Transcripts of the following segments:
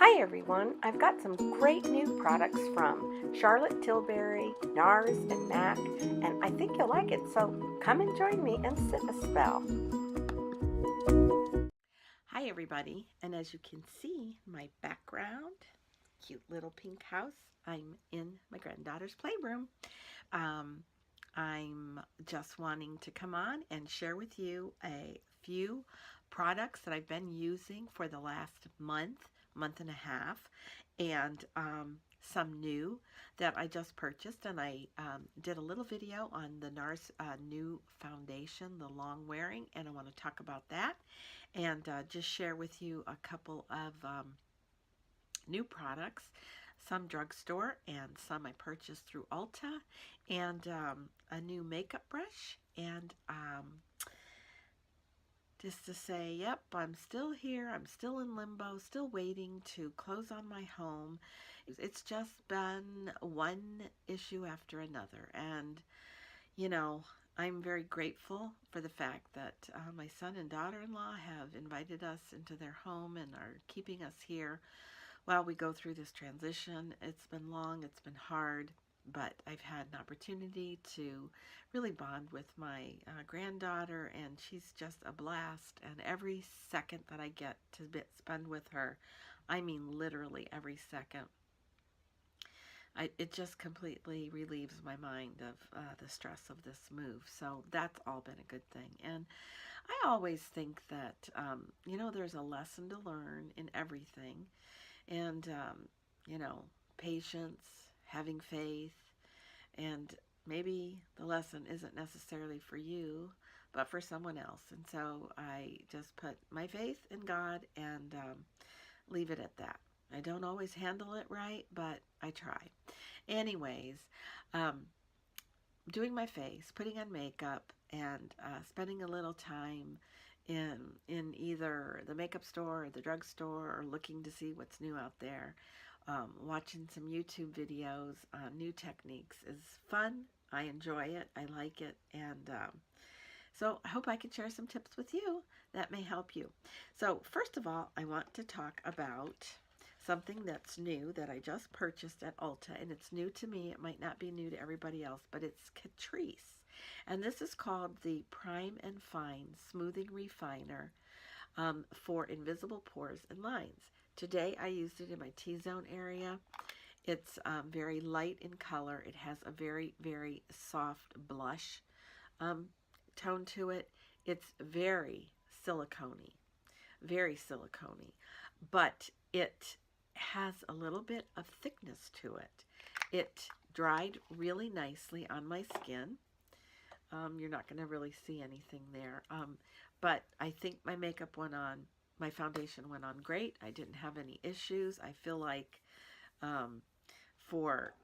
Hi everyone, I've got some great new products from Charlotte Tilbury, NARS, and MAC, and I think you'll like it, so come and join me and sit a spell. Hi everybody, and as you can see, my background, cute little pink house, I'm in my granddaughter's playroom. I'm just wanting to come on and share with you a few products that I've been using for the last month and a half, and some new that I just purchased. And I did a little video on the NARS new foundation, the long wearing, and I want to talk about that and just share with you a couple of new products, some drugstore and some I purchased through Ulta, and a new makeup brush, and just to say, yep, I'm still here, I'm still in limbo, still waiting to close on my home. It's just been one issue after another, and you know, I'm very grateful for the fact that my son and daughter-in-law have invited us into their home and are keeping us here while we go through this transition. It's been long, it's been hard, but I've had an opportunity to really bond with my granddaughter, and she's just a blast. And every second that I get to spend with her, I mean literally every second, it just completely relieves my mind of the stress of this move. So that's all been a good thing. And I always think that, there's a lesson to learn in everything. And, patience, having faith, and maybe the lesson isn't necessarily for you, but for someone else. And so I just put my faith in God and leave it at that. I don't always handle it right, but I try. Anyways, doing my face, putting on makeup, and spending a little time in either the makeup store or the drugstore, or looking to see what's new out there. Watching some YouTube videos on new techniques is fun. I enjoy it. I like it. And so I hope I can share some tips with you that may help you. So first of all, I want to talk about something that's new that I just purchased at Ulta, and it's new to me. It might not be new to everybody else, but it's Catrice. And this is called the Prime and Fine Smoothing Refiner for invisible pores and lines. Today I used it in my T-zone area. It's very light in color. It has a very, very soft blush tone to it. It's very silicone-y, but it has a little bit of thickness to it. It dried really nicely on my skin. You're not going to really see anything there, but I think my makeup went on, my foundation went on great. I didn't have any issues. I feel like for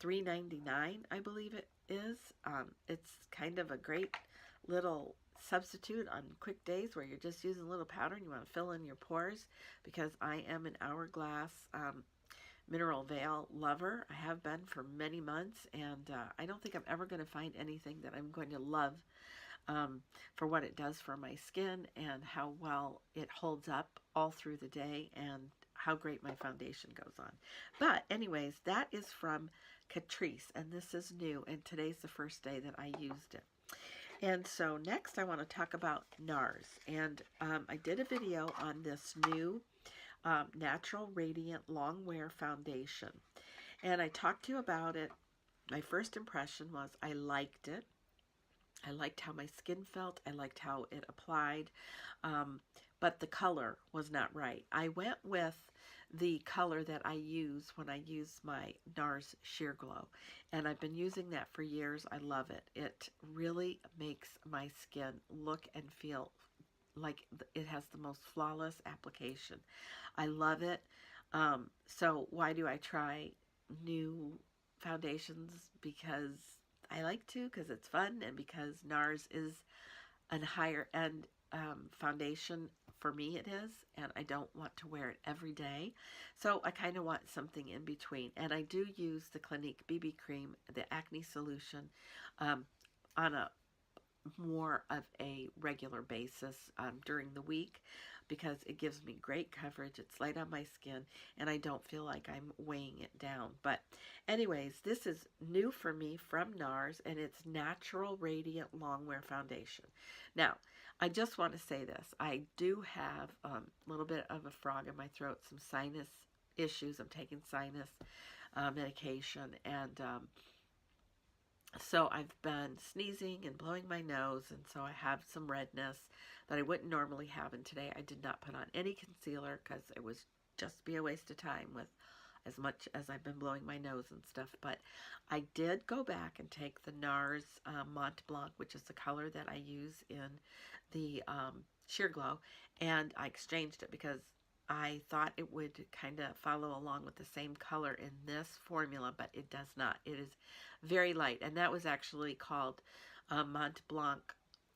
$3.99, I believe it is, it's kind of a great little substitute on quick days where you're just using a little powder and you want to fill in your pores, because I am an Hourglass Mineral Veil lover. I have been for many months, and I don't think I'm ever going to find anything that I'm going to love for what it does for my skin and how well it holds up all through the day and how great my foundation goes on. But anyways, that is from Catrice, and this is new, and today's the first day that I used it. And so next I want to talk about NARS, and I did a video on this new Natural Radiant Long Wear Foundation, and I talked to you about it. My first impression was I liked it. I liked how my skin felt. I liked how it applied, but the color was not right. I went with the color that I use when I use my NARS Sheer Glow, and I've been using that for years. I love it. It really makes my skin look and feel like it has the most flawless application. I love it. So why do I try new foundations? Because I like to, because it's fun, and because NARS is a higher end foundation. For me it is, and I don't want to wear it every day, so I kind of want something in between. And I do use the Clinique BB cream, the acne solution, on a more of a regular basis during the week, because it gives me great coverage. It's light on my skin, and I don't feel like I'm weighing it down. But anyways, this is new for me from NARS, and it's Natural Radiant Longwear Foundation. Now, I just want to say this. I do have a little bit of a frog in my throat, some sinus issues. I'm taking sinus medication, and so I've been sneezing and blowing my nose, and so I have some redness that I wouldn't normally have. And today I did not put on any concealer because it was just be a waste of time with as much as I've been blowing my nose and stuff. But I did go back and take the NARS Mont Blanc, which is the color that I use in the Sheer Glow, and I exchanged it because I thought it would kind of follow along with the same color in this formula, but it does not. It is very light, and that was actually called Mont Blanc,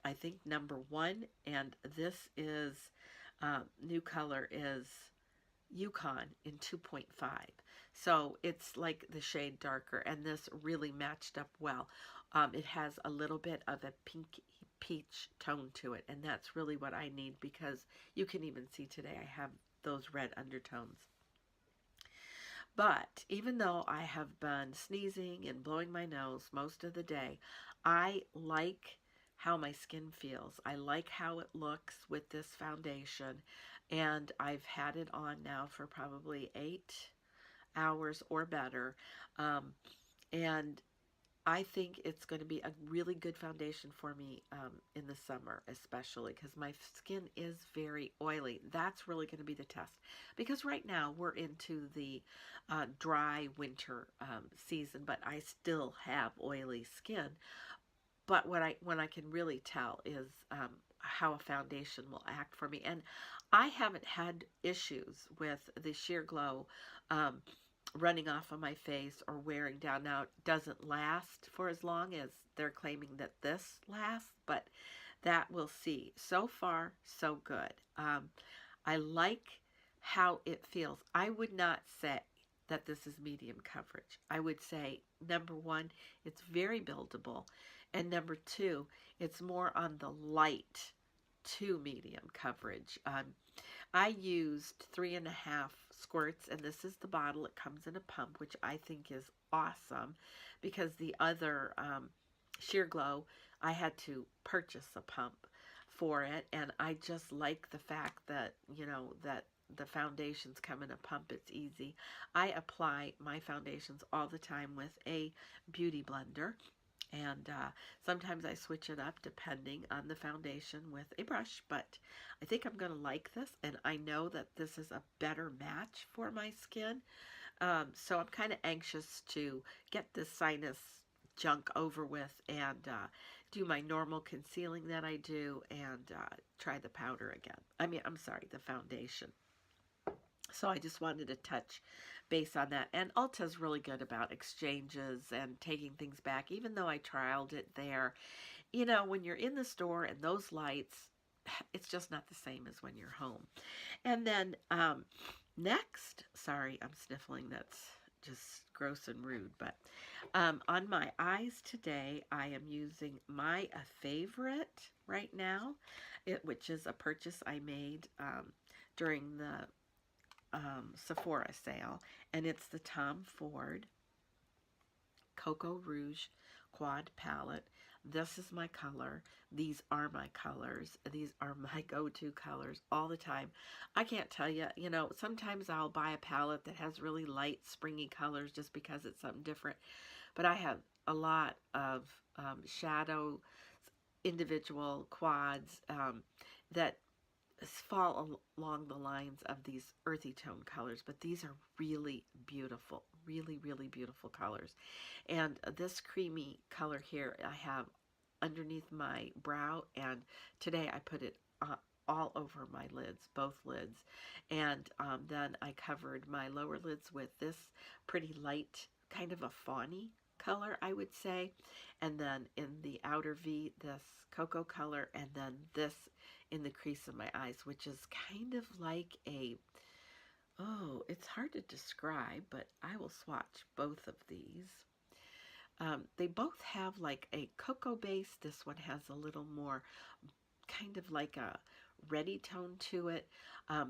I think, #1, and this is, new color is Yukon in 2.5. So it's like the shade darker, and this really matched up well. It has a little bit of a pink peach tone to it, and that's really what I need, because you can even see today I have those red undertones. But even though I have been sneezing and blowing my nose most of the day, I like how my skin feels. I like how it looks with this foundation, and I've had it on now for probably 8 hours or better, and I think it's going to be a really good foundation for me in the summer, especially because my skin is very oily. That's really going to be the test, because right now we're into the dry winter season, but I still have oily skin. But when I can really tell is how a foundation will act for me. And I haven't had issues with the Sheer Glow running off of my face or wearing down. Now, it doesn't last for as long as they're claiming that this lasts, but that we'll see. So far, so good. I like how it feels. I would not say that this is medium coverage. I would say, #1, it's very buildable, and #2, it's more on the light to medium coverage. I used 3.5 squirts, and this is the bottle. It comes in a pump, which I think is awesome, because the other Sheer Glow, I had to purchase a pump for it, and I just like the fact that, you know, that the foundations come in a pump. It's easy. I apply my foundations all the time with a beauty blender, and sometimes I switch it up depending on the foundation with a brush, but I think I'm going to like this, and I know that this is a better match for my skin. So I'm kind of anxious to get this sinus junk over with and do my normal concealing that I do, and try the powder again. I'm sorry, the foundation. So I just wanted to touch base on that. And Ulta's really good about exchanges and taking things back, even though I trialed it there. You know, when you're in the store and those lights, it's just not the same as when you're home. And then next, sorry, I'm sniffling. That's just gross and rude. But on my eyes today, I am using my favorite right now, which is a purchase I made during the Sephora sale, and it's the Tom Ford Cocoa Rouge Quad Palette. This is my color. These are my colors. These are my go-to colors all the time. I can't tell you, you know, sometimes I'll buy a palette that has really light, springy colors just because it's something different, but I have a lot of shadow, individual quads that fall along the lines of these earthy tone colors, but these are really beautiful, really, really beautiful colors. And this creamy color here I have underneath my brow, and today I put it all over my lids, both lids, and then I covered my lower lids with this pretty light, kind of a fawny color, I would say, and then in the outer V, this cocoa color, and then this in the crease of my eyes, which is kind of like a, oh, it's hard to describe, but I will swatch both of these. They both have like a cocoa base. This one has a little more kind of like a reddy tone to it,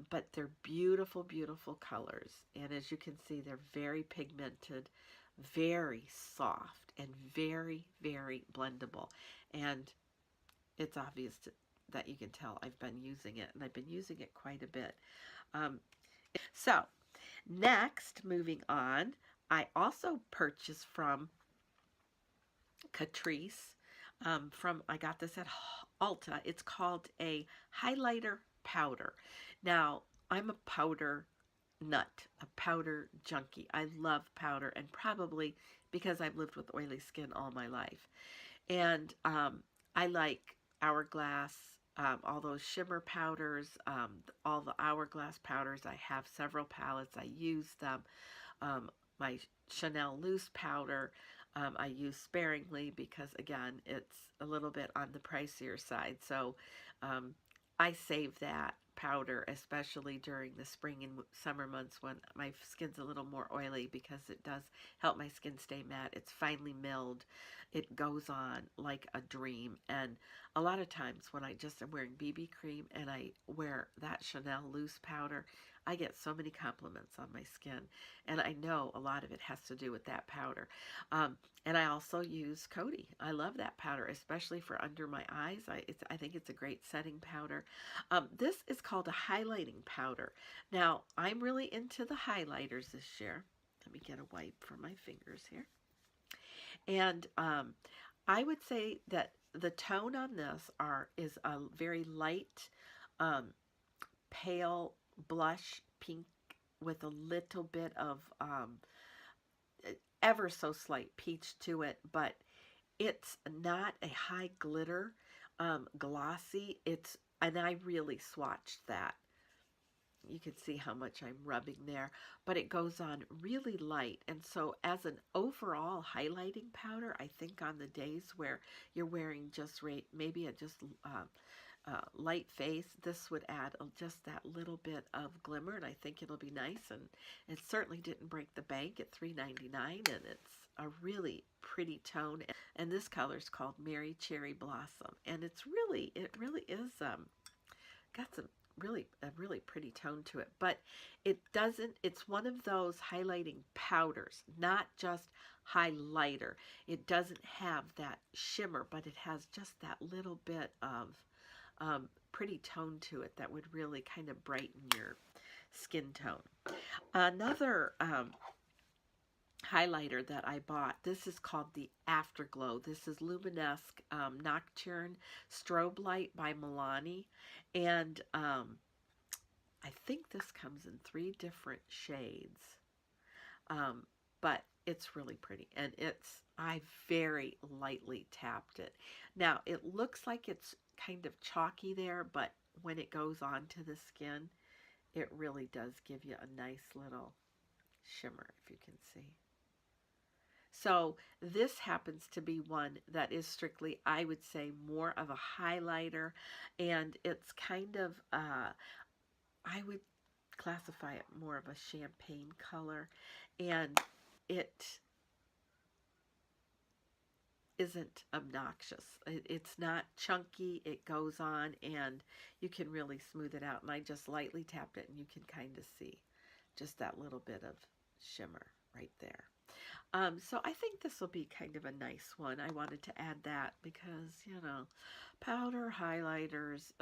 but they're beautiful, beautiful colors. And as you can see, they're very pigmented, very soft, and very, very blendable. And it's obvious that you can tell I've been using it, and I've been using it quite a bit. So next, moving on, I also purchased from Catrice. I got this at Ulta. It's called a highlighter powder. Now, I'm a powder nut, a powder junkie. I love powder, and probably because I've lived with oily skin all my life. And I like Hourglass, all those shimmer powders, all the Hourglass powders. I have several palettes. I use them. My Chanel loose powder, I use sparingly because, again, it's a little bit on the pricier side. So I save that powder, especially during the spring and summer months when my skin's a little more oily, because it does help my skin stay matte. It's finely milled. It goes on like a dream. And a lot of times when I just am wearing BB cream and I wear that Chanel loose powder, I get so many compliments on my skin, and I know a lot of it has to do with that powder. And I also use Coty. I love that powder, especially for under my eyes. I think it's a great setting powder. This is called a highlighting powder. Now, I'm really into the highlighters this year. Let me get a wipe for my fingers here. And I would say that the tone on this is a very light, pale blush pink with a little bit of ever so slight peach to it, but it's not a high glitter glossy. And I really swatched that. You can see how much I'm rubbing there, but it goes on really light. And so as an overall highlighting powder, I think on the days where you're wearing just maybe a just light face, this would add just that little bit of glimmer, and I think it'll be nice. And it certainly didn't break the bank at $3.99, and it's a really pretty tone. And this color is called Mary Cherry Blossom, and it really is got some a really pretty tone to it. But it's one of those highlighting powders, not just highlighter. It doesn't have that shimmer, but it has just that little bit of pretty tone to it that would really kind of brighten your skin tone. Another highlighter that I bought, this is called the Afterglow. This is Luminesque Nocturne Strobe Light by Milani. And I think this comes in 3 different shades. But it's really pretty. And I very lightly tapped it. Now, it looks like it's kind of chalky there, but when it goes onto the skin, it really does give you a nice little shimmer, if you can see. So this happens to be one that is strictly, I would say, more of a highlighter, and it's kind of, I would classify it more of a champagne color, and it isn't obnoxious. It's not chunky. It goes on, and you can really smooth it out. And I just lightly tapped it, and you can kind of see just that little bit of shimmer right there. So I think this will be kind of a nice one. I wanted to add that because, powder highlighters,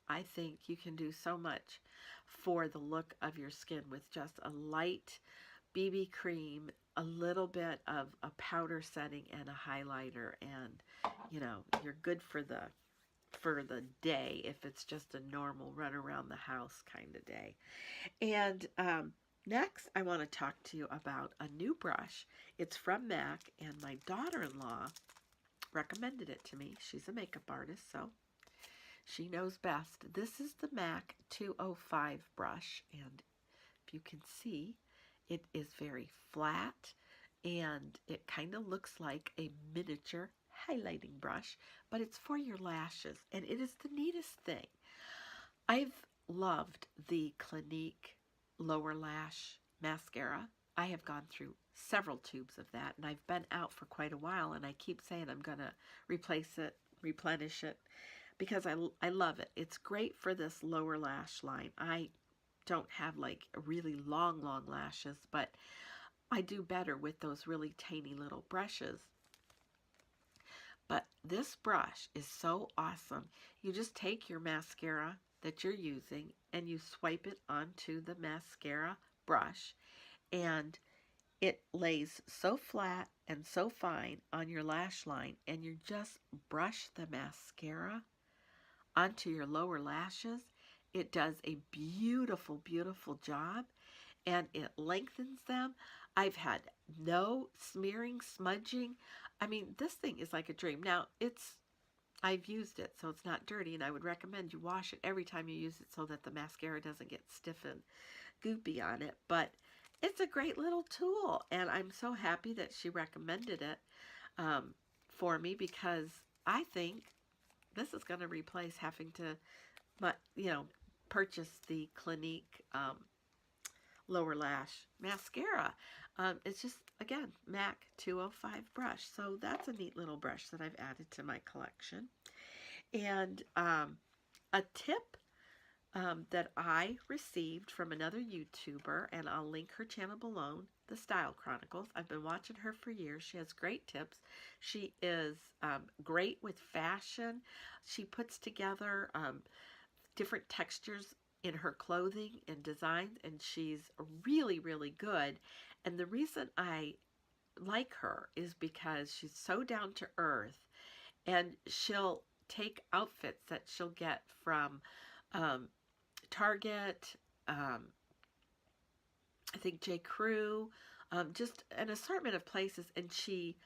I think you can do so much for the look of your skin with just a light BB cream, a little bit of a powder setting, and a highlighter, and you're good for the day if it's just a normal run around the house kind of day. And next, I want to talk to you about a new brush. It's from MAC, and my daughter-in-law recommended it to me. She's a makeup artist, so she knows best. This is the MAC 205 brush, and if you can see, it is very flat, and it kind of looks like a miniature highlighting brush, but it's for your lashes, and it is the neatest thing. I've loved the Clinique lower lash mascara. I have gone through several tubes of that, and I've been out for quite a while, and I keep saying I'm going to replace it, replenish it, because I love it. It's great for this lower lash line. I don't have like really long lashes, but I do better with those really tiny little brushes. But this brush is so awesome. You just take your mascara that you're using and you swipe it onto the mascara brush, and it lays so flat and so fine on your lash line, and you just brush the mascara onto your lower lashes. It does a beautiful, beautiful job, and it lengthens them. I've had no smearing, smudging. I mean, this thing is like a dream. Now, I've used it, so it's not dirty, and I would recommend you wash it every time you use it so that the mascara doesn't get stiff and goopy on it. But it's a great little tool, and I'm so happy that she recommended it for me, because I think this is going to replace having to, purchase the Clinique lower lash mascara. It's just, again, MAC 205 brush. So that's a neat little brush that I've added to my collection. And a tip that I received from another YouTuber, and I'll link her channel below, The Style Chronicles. I've been watching her for years. She has great tips. She is great with fashion. She puts together different textures in her clothing and designs, and she's really, really good. And the reason I like her is because she's so down to earth, and she'll take outfits that she'll get from Target, I think J. Crew, just an assortment of places, and she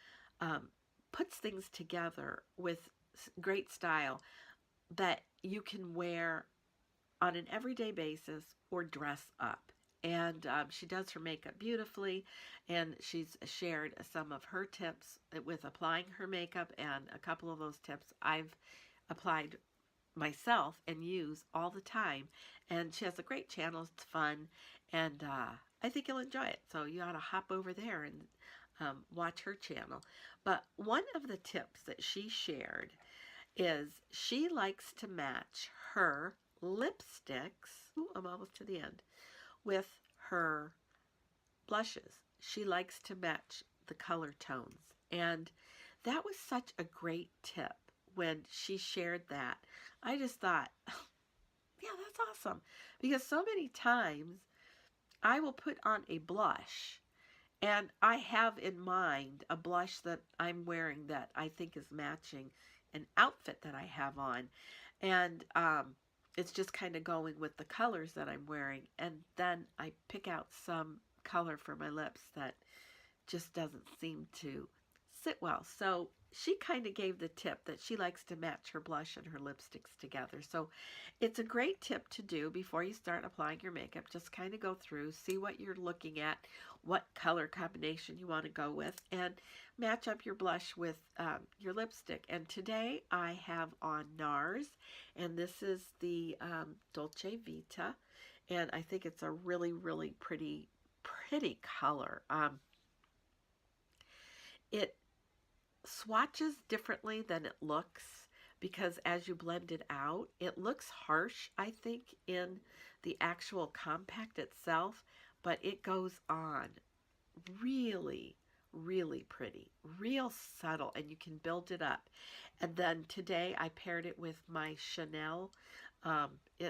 puts things together with great style that you can wear on an everyday basis or dress up. And she does her makeup beautifully, and she's shared some of her tips with applying her makeup, and a couple of those tips I've applied myself and use all the time. And she has a great channel. It's fun, and I think you'll enjoy it. So you ought to hop over there and watch her channel. But one of the tips that she shared is she likes to match her lipsticks, I'm almost to the end, with her blushes. She likes to match the color tones. And that was such a great tip when she shared that. I just thought, yeah, that's awesome. Because so many times I will put on a blush, and I have in mind a blush that I'm wearing that I think is matching an outfit that I have on. And it's just kind of going with the colors that I'm wearing. And then I pick out some color for my lips that just doesn't seem to sit well. So she kind of gave the tip that she likes to match her blush and her lipsticks together. So it's a great tip to do before you start applying your makeup. Just kind of go through, see what you're looking at, what color combination you want to go with, and match up your blush with your lipstick. And today I have on NARS, and this is the Dolce Vita, and I think it's a really, really pretty color. It swatches differently than it looks, because as you blend it out, it looks harsh, I think, in the actual compact itself, but it goes on really, really pretty, real subtle, and you can build it up. And then today I paired it with my Chanel.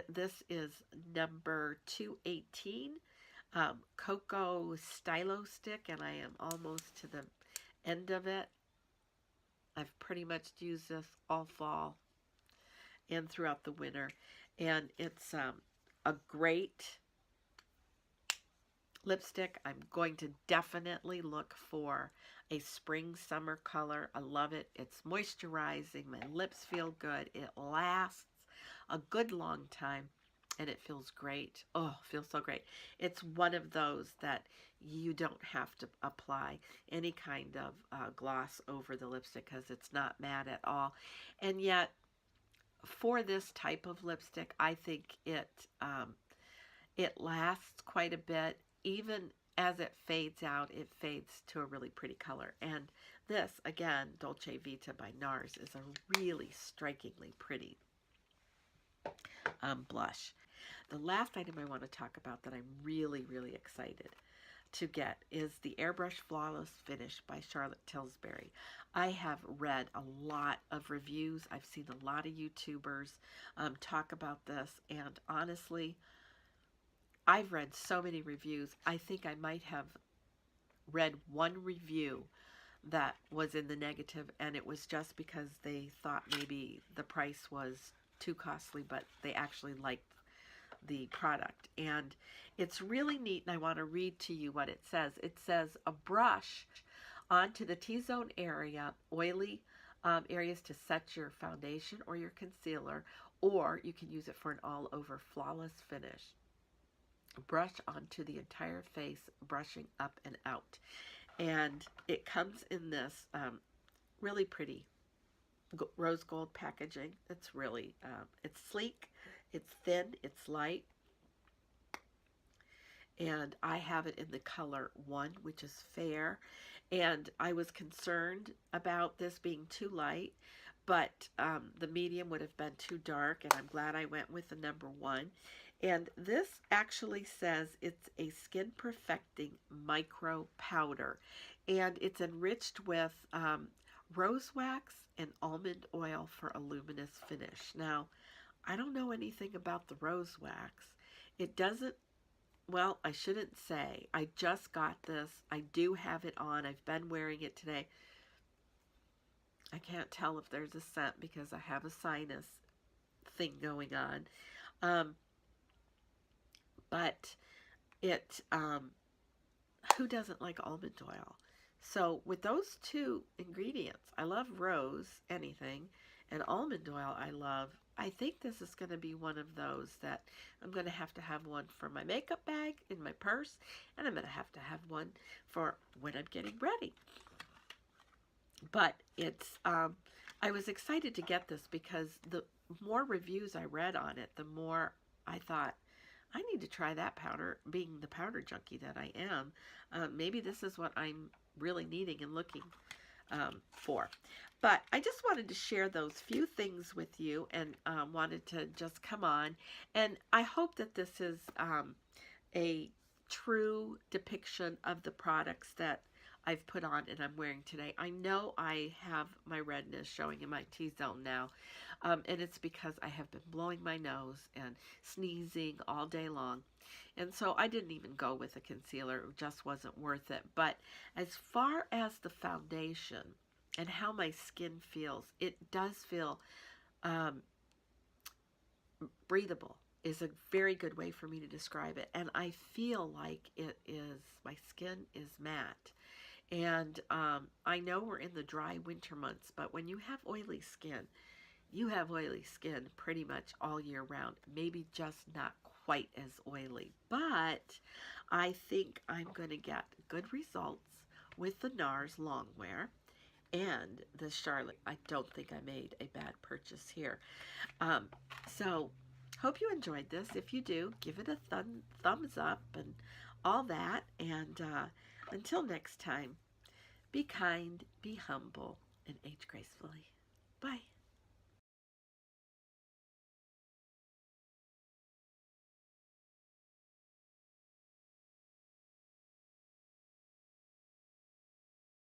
This is number 218, Cocoa Stylo Stick, and I am almost to the end of it. I've pretty much used this all fall and throughout the winter, and it's a great lipstick. I'm going to definitely look for a spring summer color. I love it. It's moisturizing. My lips feel good. It lasts a good long time, and it feels great. Oh, feels so great. It's one of those that you don't have to apply any kind of gloss over the lipstick, because it's not matte at all. And yet, for this type of lipstick, I think it lasts quite a bit. Even as it fades out, it fades to a really pretty color. And this, again, Dolce Vita by NARS, is a really strikingly pretty blush. The last item I want to talk about that I'm really, really excited to get is the Airbrush Flawless Finish by Charlotte Tilbury. I have read a lot of reviews. I've seen a lot of YouTubers talk about this, and honestly, I've read so many reviews. I think I might have read one review that was in the negative, and it was just because they thought maybe the price was too costly, but they actually liked the product. And it's really neat, and I want to read to you what it says. It says, a brush onto the T-zone area, oily areas to set your foundation or your concealer, or you can use it for an all-over flawless finish. Brush onto the entire face, brushing up and out. And it comes in this really pretty rose gold packaging. It's really, it's sleek, it's thin, it's light. And I have it in the color 1, which is fair. And I was concerned about this being too light, but the medium would have been too dark, and I'm glad I went with the number 1. And this actually says it's a skin perfecting micro powder, and it's enriched with rose wax and almond oil for a luminous finish. Now, I don't know anything about the rose wax. It doesn't, well, I shouldn't say. I just got this. I do have it on. I've been wearing it today. I can't tell if there's a scent because I have a sinus thing going on. But it, who doesn't like almond oil? So with those two ingredients, I love rose, anything, and almond oil I love. I think this is going to be one of those that I'm going to have one for my makeup bag in my purse, and I'm going to have one for when I'm getting ready. But it's, I was excited to get this because the more reviews I read on it, the more I thought, I need to try that powder, being the powder junkie that I am. Maybe this is what I'm really needing and looking for. But I just wanted to share those few things with you, and wanted to just come on. And I hope that this is a true depiction of the products that I've put on and I'm wearing today. I know I have my redness showing in my T-zone now, and it's because I have been blowing my nose and sneezing all day long. And so I didn't even go with a concealer. It just wasn't worth it. But as far as the foundation and how my skin feels, it does feel breathable is a very good way for me to describe it. And I feel like it is, my skin is matte. And I know we're in the dry winter months, but when you have oily skin, you have oily skin pretty much all year round. Maybe just not quite as oily. But I think I'm going to get good results with the NARS Longwear and the Charlotte. I don't think I made a bad purchase here. So hope you enjoyed this. If you do, give it a thumbs up and all that. And until next time, be kind, be humble, and age gracefully.